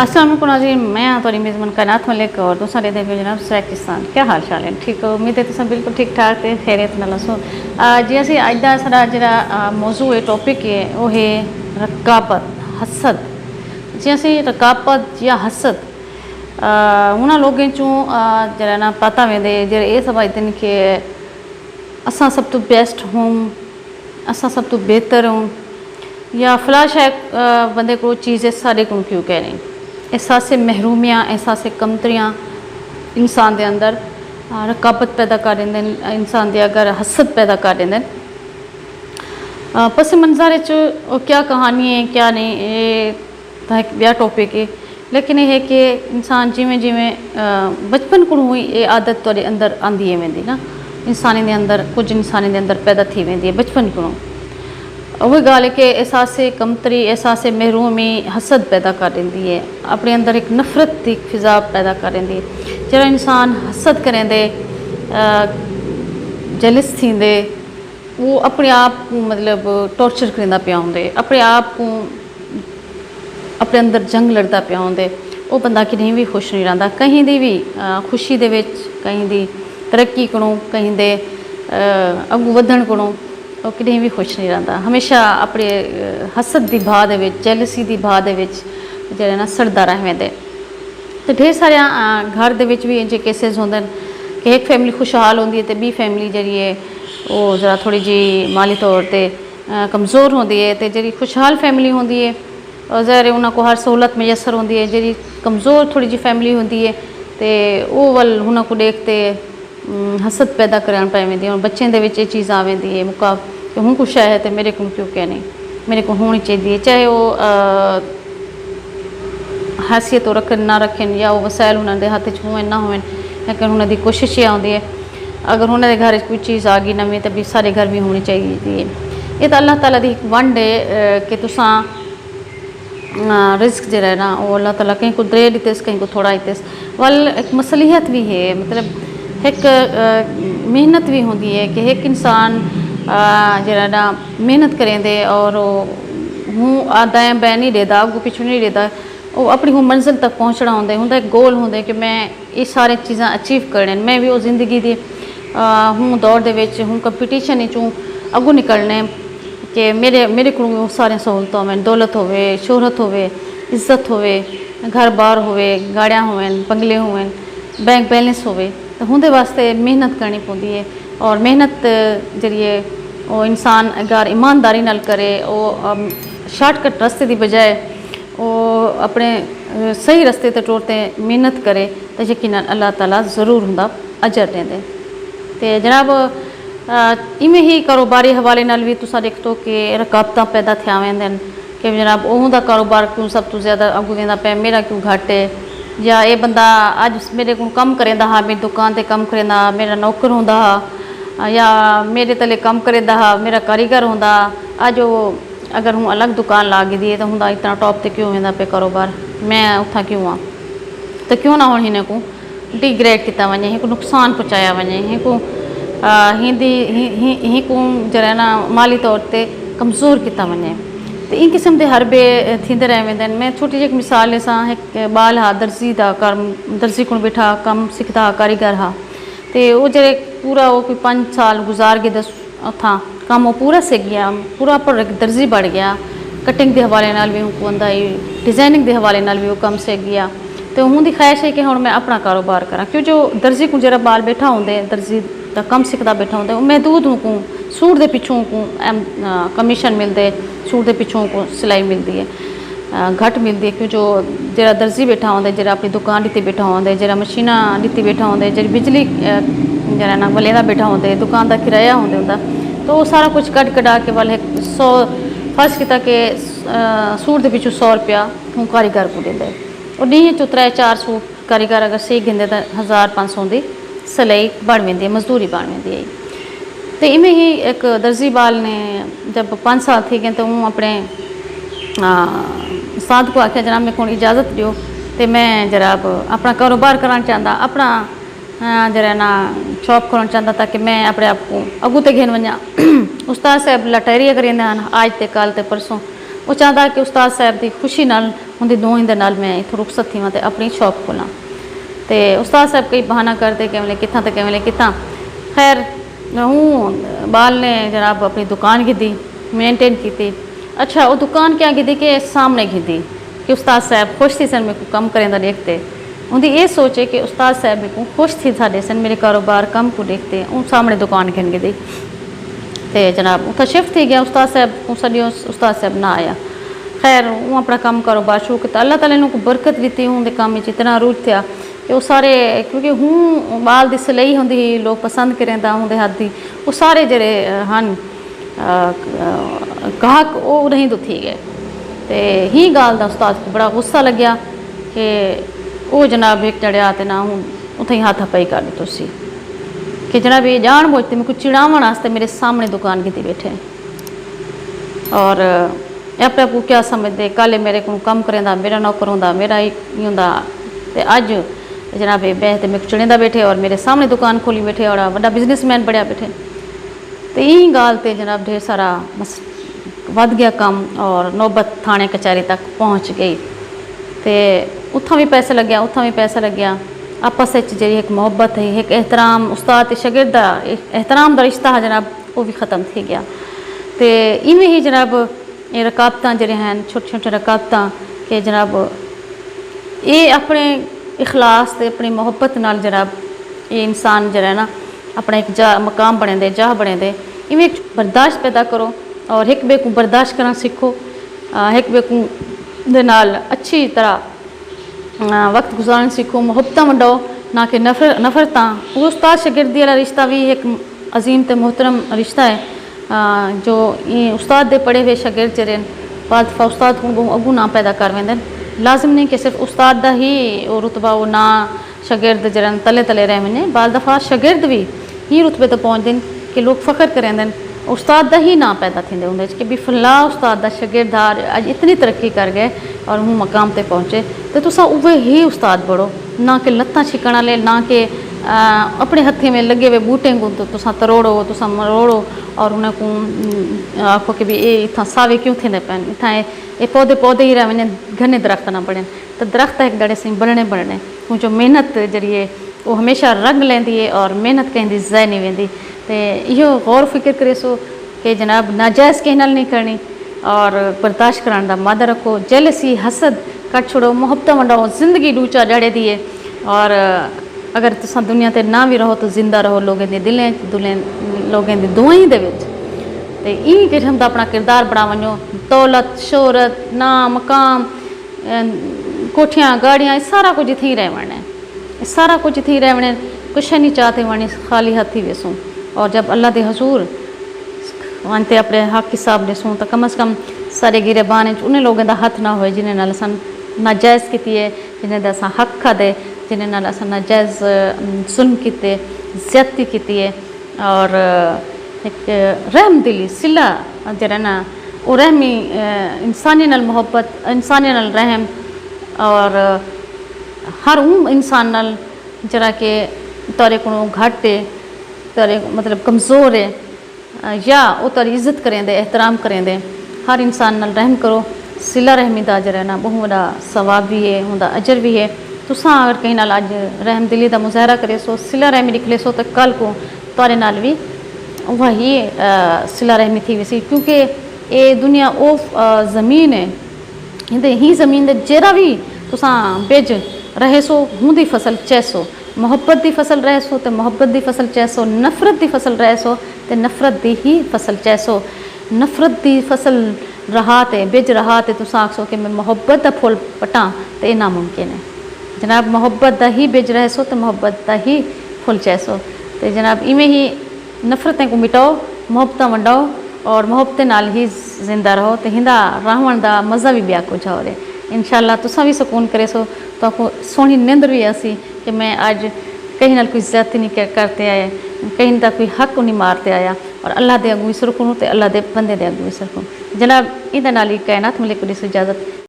अस्सलाम वालेकुम नाज़रीन, मैं थोड़ी मेज़बान कائनत मलिक और दूसरा देखो जनाब सराइकस्तान। क्या हाल चाल है? ठीक हो? उम्मीद है तुम बिल्कुल ठीक ठाक थे, खैरियत नाल सो। जी असी अज दा साडा जिहड़ा मौजू है, टॉपिक है, वो है रकाबत, हसद। जी असी रकाबत या हसद उन्हां लोगों चों जिहड़ा ना पता वेंदे जिहड़े ये समझदे ने कि असां सब तो बेस्ट हों, असां सब तो बेहतर हों, या फला शायद बंदे को चीज़ है सारे को क्यों कह रहे हैं। एहसास महरूमियाँ, एहसास कमतरियाँ इंसान के अंदर रकाबत पैदा कर देंगे, इंसान के अगर हसद पैदा कर देंगे। पस मंज़र क्या कहानी है क्या नहीं, ये तो एक बया टॉपिक है, लेकिन यह है कि इंसान जिमें जिमें बचपन को ही ये आदत तुहाडे अंदर आंदी वेंदी ना, इंसानी के अंदर कुछ इंसानी के अंदर पैदा थी वेंदी है बचपन को। वही गाल है कि एहसास कमतरी, एहसास महरूमी हसद पैदा कर देंदी है, अपने अंदर एक नफरत की फिजा पैदा कर देंदी है। जो इंसान हसद करेंदे, जलिस थींदे, वो अपने आप को मतलब टॉर्चर करेंदा पिया होंदे, अपने आप को अपने अंदर जंग लड़ता पिया होंदे। वो बंदा कहीं भी खुश नहीं रहा, कहीं दी भी खुशी दे विच, कहीं दी तरक्की कोलों, कहीं दे अगू वधण कोलों और कहीं भी खुश नहीं रहा, हमेशा अपने हसद की भाव दे विच, जैलसी की भाव दे विच जिहड़ा ना सड़दा रह वेंदे। तो ढेर सारे घर दे विच भी इंजे केसिस होंदे कि एक फैमिली खुशहाल होंदी है तो बी फैमिली जिहड़ी है वो जरा थोड़ी जी माली तौर पर कमज़ोर होंदी है, तो जिहड़ी खुशहाल फैमिली होंदी है और ज़ाहिर है उन्हां को हर सहूलत मैसर होंदी है। जिहड़ी कमज़ोर थोड़ी जी फैमिली होंदी है तो वो वल उन्हां को देखते हसद पैदा करन पै वेंदी है। और बच्चों के ये चीज़ आ वेंदी है मुका कि हूँ कुछ है तो मेरे को क्यों कहने, मेरे को होनी चाहिए, चाहे वो हैसियत तो रखन ना रखें या वो वसायल उन्होंने हाथ च होवन ना होवन, लेकिन उन्होंने कोशिश ये आती है अगर उन्होंने घर कोई चीज़ आ गई नवी तो भी सारे घर भी होनी चाहिए। ये तो अल्लाह ताला दी वंड है कि तुसां रिस्क जो है ना वो अल्लाह ताला कहीं को दे दितेस, कहीं को थोड़ा दितेस। वल एक मसलियत भी है, मतलब एक मेहनत भी होती है कि एक इंसान जरा ना मेहनत करेंदे और हूँ दाएं बैं नहीं देता, अगू पिछू नहीं देता, वो अपनी हूँ मंजिल तक पहुँचना होंगे, उनका एक गोल होंगे कि मैं ये सारी चीज़ा अचीव करने, मैं भी वो जिंदगी की हूँ दौड़ दे विच हूँ कंपीटीशन चूँ अगू निकलने कि मेरे को सारे सहूलत हो, दौलत होवे, शोहरत होवे, इज्जत होवे, घर बार होवे, गाड़ियाँ होवन, बंगले होवन, बैंक बैलेंस होवे, तो उनके वास्ते मेहनत करनी पौंदी है। और मेहनत जरिए वो इंसान अगर ईमानदारी नाल करे, वो शार्टकट रास्ते की बजाय वो अपने सही रास्ते ते टुरते मेहनत करे तो यकीनन अल्लाह ताला ज़रूर उनका अजर देंदे। तो जनाब इवें ही कारोबारी हवाले नाल भी तुसां देखो कि रकाबतां पैदा थिया वेंदियां कि जनाब उहदा कारोबार क्यों सब तो ज़्यादा अगू वेंदा पे, मेरा क्यों घट है, या ये बंदा अज मेरे को कम करेंदा हा, मेरी दुकान ते कम करेंदा, मेरा नौकर होंदा हा, या मेरे तले कम करेंदा हा, मेरा कारीगर होंदा, अज वो अगर हूँ अलग दुकान ला गई दी तो हुंदा इतना टॉप ते क्यों वेंदा पे कारोबार, मैं उथा क्यों हाँ, तो क्यों ना हुण हिन को डिग्रेड किया वने, हिन को नुकसान पहुँचाया वने, हिन को हिन को जरा ना माली तौर पर कमज़ोर किया वने। तो इन किस्म के हरबे थींदे रह वेंदे। मैं छोटी जी एक मिसाल सां, एक बाल हा दर्जी का कम, दर्जी को बैठा कम सीखता हा, कारीगर हा, तो वो जरे पूरा वो कोई 5 साल गुजार गए दस था काम वो पूरा सीख गया, पूरा पर एक दर्जी बढ़ गया, कटिंग के हवाले नाल भी उनको आंदा है, डिज़ाइनिंग के हवाले नाल भी वो कम सीख गया। तो उनकी ख्वाहिश है कि हुण मैं अपना कारोबार करा, क्यों जो दर्जी को जरा बाल बैठा होंगे, दर्जी का कम सीखता बैठा होंगे, वो महदूद को सूट के पिछों को कमीशन मिलते, सूट के पिछों को सिलाई मिलती है, घट मिलती है। क्यों जो जरा दर्जी बैठा होंगे, जरा अपनी दुकान लीती बैठा होंगे, जरा मशीना लीती बैठा होंगे, जी बिजली जरा ना वलेदा बैठा होंगे, दुकान का किराया होंगे उनका, तो वो सारा कुछ कट कटा के वाल 100 फर्ज किया कि सूट के पिछू 100 रुपया हूँ कारीगर को देंगे, और डी चो 3-4 सूट कारीगर अगर सही गिंदे तो 1000-500 की सिलाई बन वेंदी है, मजदूरी बन वेंदी है। तो इवें ही एक दर्जी बाल ने जब 5 साल थी गए तो हूँ अपने उस्ताद को आख्या जनाब मेरे को इजाज़त दियो, तो मैं जरा अपना कारोबार कराना चाहता, अपना जरा ना शॉप खोलना चाहता ताकि मैं अपने आप को अगू ते घेन वजा। उस्ताद साहब लटारिया करेंदे हैं आज ते कल ते परसों, वो चाहता कि उस्ताद साहब की खुशी नाल उनकी दुआई दे नाल मैं इत्थों रुखसत थी तो अपनी शॉप खोलां। तो उस्ताद साहब कई बहाना करते कि कितना तो कि कितना। खैर हूँ बाल ने जनाब अपनी दुकान गिदी मेनटेन की। अच्छा वो दुकान क्या गिदी कि सामने गिदी कि उस्ताद साहब खुश थी सन मेरे को कम करें देखते। उनकी ये सोचे कि उस्ताद साहब मेरे को खुश थी साढ़े सन मेरे कारोबार कम को देखते उन सामने दुकान घिन गिदी। तो जनाब उतना शिफ्ट थी गया उस्ताद साहब को सॼो उस्ताद साहब ना आया। खैर वो अपना कम कारोबार शुरू किया। अल्लाह ताला ने उनको बरकत दी उनके काम में इतना रूज था कि वो सारे क्योंकि हूँ बाल की सिलाई होंगी लोग पसंद करें उनके हाथ की वो सारे जड़े हैं गाहक वो नहीं तो थी गए। तो ही गाल का उस्ताद को बड़ा गुस्सा लग्या कि वो जनाब एक चढ़िया तो ना हूँ उत ही हाथ पाई कर दी तुसी कि जनाब ये जान बुझते मेरे को चिड़ावन वास्ते मेरे सामने दुकान की बैठे और अपने आप को क्या समझते कल मेरे को कम करें मेरा नौकर होंदा मेरा ही होंदा तो अज जनाब बैठते मेरे को चिड़ेंदा बैठे और मेरे सामने दुकान खोली बैठे और बड़ा बिजनेसमैन बढ़िया बैठे। तो यही गाल ते जनाब ढेर सारा वध गया कम और नौबत थाने कचहरी तक पहुँच गई। तो उतना भी पैसा लग गया उतना भी पैसा लग गया आपस जी एक मुहब्बत है एक एहतराम उस्ताद शागिर्द का एहतराम का रिश्ता है जनाब वो भी ख़त्म थी गया। तो इवें ही जनाब ये रकावत जड़े हैं छोटे छोटे रकावत के जनाब ये अपने इखलास ते अपनी मुहब्बत नाल जनाब ये इंसान जरा ना अपना एक जा मकाम बने दे जाह बने दे इवें एक बर्दाश्त पैदा करो और एक बे को बर्दाश्त करना सीखो एक बे को दे नाल अच्छी तरह वक्त गुजारना सीखो मुहब्बत वंडो ना कि नफरत वो उस्ताद शागिर्दी वाला रिश्ता भी एक अजीम ते मोहतरम रिश्ता है जो ये उस्ताद दे पढ़े हुए शागिर्द जरे बाद दफ़ा उस्ताद को अगू ना पैदा कर वेंदे लाजिम नहीं कि सिर्फ उस्ताद का ही वो रुतबा वो ना शागिर्द जरन तले तले रह वने बाद दफ़ा शागिर्द भी ही रुतबे तो पहुँचते कि लोग फ़ख्र करेंदे उस्ताद का ही ना पैदा थींदे उनदे कि भी फला उस्ताद का शागिर्द अज इतनी तरक्की कर गए और हूँ मकाम ते पहुँचे तो तुसा उवे ही उस्ताद बढ़ो ना कि लत्तां छिकण वाले ना कि अपने हथे में लगे हुए बूटे को तो तुसा तरोड़ो तुसा मरोड़ो और उन्हें आखो कि भी ये इतना सावे क्यों थे पैन इतना ये पौधे पौधे ही रह वने घने दरख्त ना बढ़न तो दरख्त एक दड़े से बढ़ने बढ़ने क्यों जो मेहनत जरिए वो हमेशा रंग लेंदी है और मेहनत कहीं ज़ाय नहीं वेंदी। तो यो गौर फिक्र करे सो कि जनाब नाजायज़ कहीं नाल नहीं करनी और बर्दाश्त कराने का मादा रखो जेलसी हसद कट छोड़ो मुहब्बत वंडाओ ज़िंदगी डूचा जड़े दिए और अगर तुसा दुनिया ते ना भी रहो तो जिंदा रहो लोगों के दिलें लोगों की दुआई दे विच। तो इन किस्म का अपना किरदार बना वनो दौलत शोहरत नाम मकाम कोठियाँ गाड़ियाँ सारा कुछ इत्थे ही रह वने सारा कुछ इत्थे ही रह वने कुछ नहीं चाहते वने खाली हथी वेसूँ और जब अल्लाह के हजूर वनते अपने हक हिसाब ॾिसूं तो कम अज़ कम सारे गिरबान उन्हें लोगों का हथ ना हो जिन्हें नाल असां नाजायज़ की है जिन्हें असां हक खाधे जिन्हें नाल असां नाजायज़ जुल्म किए ज़्यादती की है और एक रहम दिली सिला जरा ना वो रहमी इंसानी नाल मोहब्बत इंसानी नाल रहम और हर इंसान नाल जरा के तोरे को घट है तोरे मतलब कमज़ोर है या वो तारी इज्जत करें दे एहतराम करें दे हर इंसान नाल रहम करो सिला रहमी का जरा ना बहुत बड़ा सवाब भी है उनका अजर भी है। तुसा अगर कहीं नाल अज रहम दिली का मुजाहरा करे सो सिला रहमी निकले सो तो कल को तारे नाल भी वही सिला रहमी थी वैसी क्योंकि ये दुनिया वो ज़मीन है इंदे ही ज़मीन दे जेरा भी तुसा बिज रहे सो हुंदी फसल चैसो मुहब्बत की फसल रह सो तो मुहब्बत की फसल चैसो नफरत की फसल रह सो तो नफरत की ही फसल चैसो नफरत की फसल रहा तो बिज रहा तो तुस आखसो कि मैं मुहब्बत का फुल पटा तो यह नामुमकिन है जनाब मुहब्बत का ही बिज रह सो तो मुहब्बत का ही फुल चैसो तो जनाब इवें ही नफरतें को मिटाओ मुहब्बत वंडाओ और मुहब्बत नाल ही जिंदा रहो तो हिंदा रहन का मज़ा भी ब्या कुछ और है इंशाअल्लाह तुसा भी सुकून करे सो तो आपको सोहनी नींद भी ऐसी कि मैं आज कहीं ना कोई ज़्यादती नहीं करते आया कहीं ना कोई हक नहीं मारते आया और अल्लाह दे अगू सरखूँ तो अल्लाह दे बंदे दे अगू सरखूँ जनाब इहदे नाल ही कायनात मिले को इजाज़त।